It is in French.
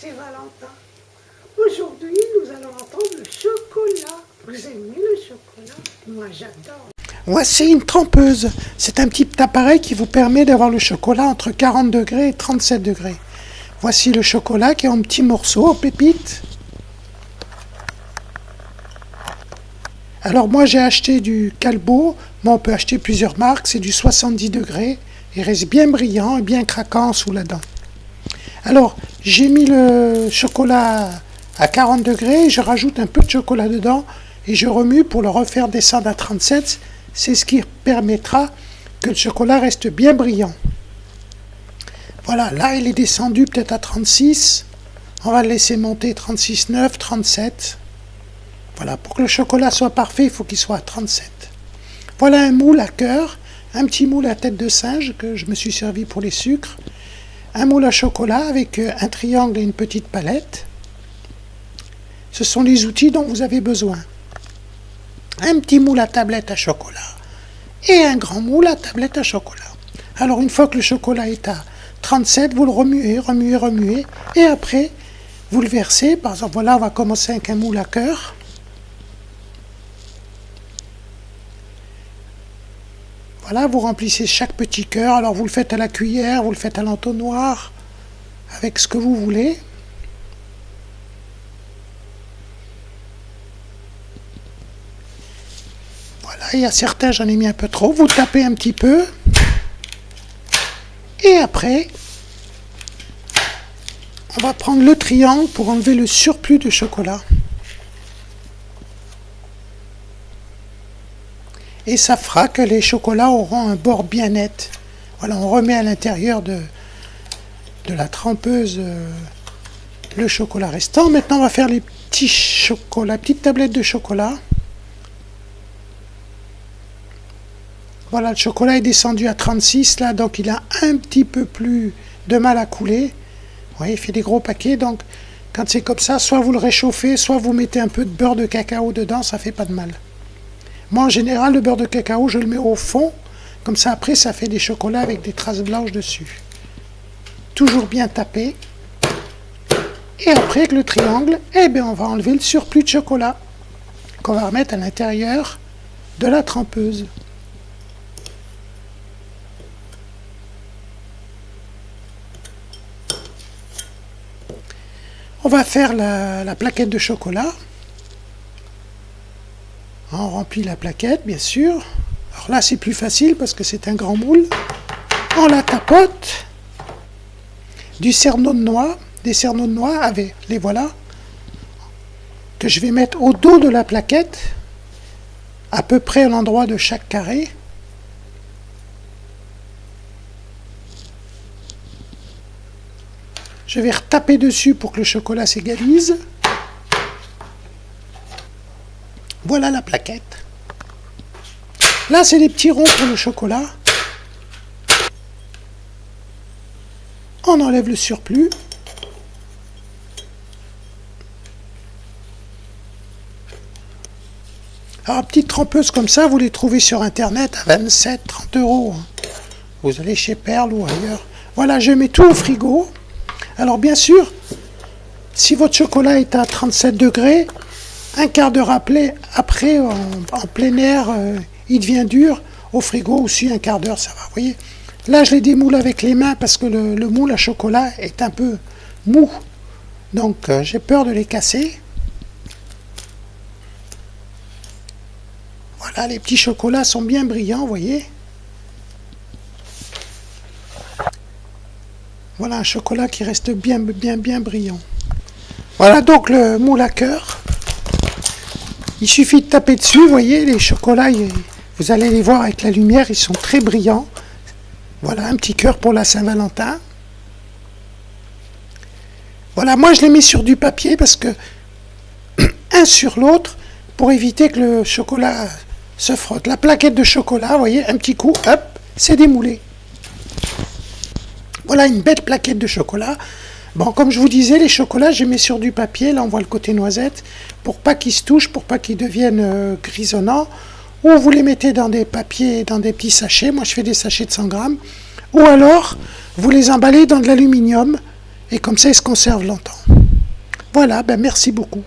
c'est Valentin. Aujourd'hui, nous allons entendre le chocolat. Vous aimez le chocolat? Moi, j'adore. Voici une trempeuse. C'est un petit appareil qui vous permet d'avoir le chocolat entre 40 degrés et 37 degrés. Voici le chocolat qui est en petits morceaux, en pépites. Alors moi j'ai acheté du Calbo, mais on peut acheter plusieurs marques, c'est du 70 degrés. Il reste bien brillant et bien craquant sous la dent. Alors j'ai mis le chocolat à 40 degrés, je rajoute un peu de chocolat dedans et je remue pour le refaire descendre à 37. C'est ce qui permettra que le chocolat reste bien brillant. Voilà, là il est descendu peut-être à 36. On va le laisser monter 36,9, 37. Voilà, pour que le chocolat soit parfait, il faut qu'il soit à 37. Voilà un moule à cœur, un petit moule à tête de singe que je me suis servi pour les sucres. Un moule à chocolat avec un triangle et une petite palette. Ce sont les outils dont vous avez besoin. Un petit moule à tablette à chocolat et un grand moule à tablette à chocolat. Alors une fois que le chocolat est à 37, vous le remuez, remuez, remuez et après vous le versez. Par exemple, voilà, on va commencer avec un moule à cœur. Voilà, vous remplissez chaque petit cœur. Alors vous le faites à la cuillère, vous le faites à l'entonnoir, avec ce que vous voulez. Voilà, il y a certains, j'en ai mis un peu trop. Vous tapez un petit peu. Et après, on va prendre le triangle pour enlever le surplus de chocolat. Et ça fera que les chocolats auront un bord bien net. Voilà, on remet à l'intérieur de la trempeuse le chocolat restant. Maintenant, on va faire les petits chocolats, petites tablettes de chocolat. Voilà, le chocolat est descendu à 36 là, donc il a un petit peu plus de mal à couler. Vous voyez, il fait des gros paquets, donc quand c'est comme ça, soit vous le réchauffez, soit vous mettez un peu de beurre de cacao dedans, ça fait pas de mal. Moi, en général, le beurre de cacao, je le mets au fond. Comme ça, après, ça fait des chocolats avec des traces blanches dessus. Toujours bien tapé. Et après, avec le triangle, eh bien, on va enlever le surplus de chocolat qu'on va remettre à l'intérieur de la trempeuse. On va faire la plaquette de chocolat. On remplit la plaquette, bien sûr. Alors là, c'est plus facile parce que c'est un grand moule. On la tapote. Du cerneau de noix, des cerneaux de noix, avec les voilà, que je vais mettre au dos de la plaquette, à peu près à l'endroit de chaque carré. Je vais retaper dessus pour que le chocolat s'égalise. Voilà la plaquette. Là, c'est des petits ronds pour le chocolat. On enlève le surplus. Alors, petites trempeuses comme ça, vous les trouvez sur Internet à 27, 30 €. Vous allez chez Perle ou ailleurs. Voilà, je mets tout au frigo. Alors, bien sûr, si votre chocolat est à 37 degrés, un quart d'heure après, en plein air, il devient dur. Au frigo aussi, un quart d'heure, ça va. Vous voyez, là, je les démoule avec les mains parce que le moule à chocolat est un peu mou. Donc, j'ai peur de les casser. Voilà, les petits chocolats sont bien brillants, vous voyez. Voilà un chocolat qui reste bien brillant. Voilà donc le moule à cœur. Il suffit de taper dessus, vous voyez, les chocolats, vous allez les voir avec la lumière, ils sont très brillants. Voilà, un petit cœur pour la Saint-Valentin. Voilà, moi je les mets sur du papier parce que un sur l'autre pour éviter que le chocolat se frotte. La plaquette de chocolat, vous voyez, un petit coup, hop, c'est démoulé. Voilà une belle plaquette de chocolat. Bon, comme je vous disais, les chocolats, je les mets sur du papier. Là, on voit le côté noisette. Pour pas qu'ils se touchent, pour pas qu'ils deviennent grisonnants. Ou vous les mettez dans des papiers, dans des petits sachets. Moi, je fais des sachets de 100 grammes. Ou alors, vous les emballez dans de l'aluminium. Et comme ça, il se conserve longtemps. Voilà, ben merci beaucoup.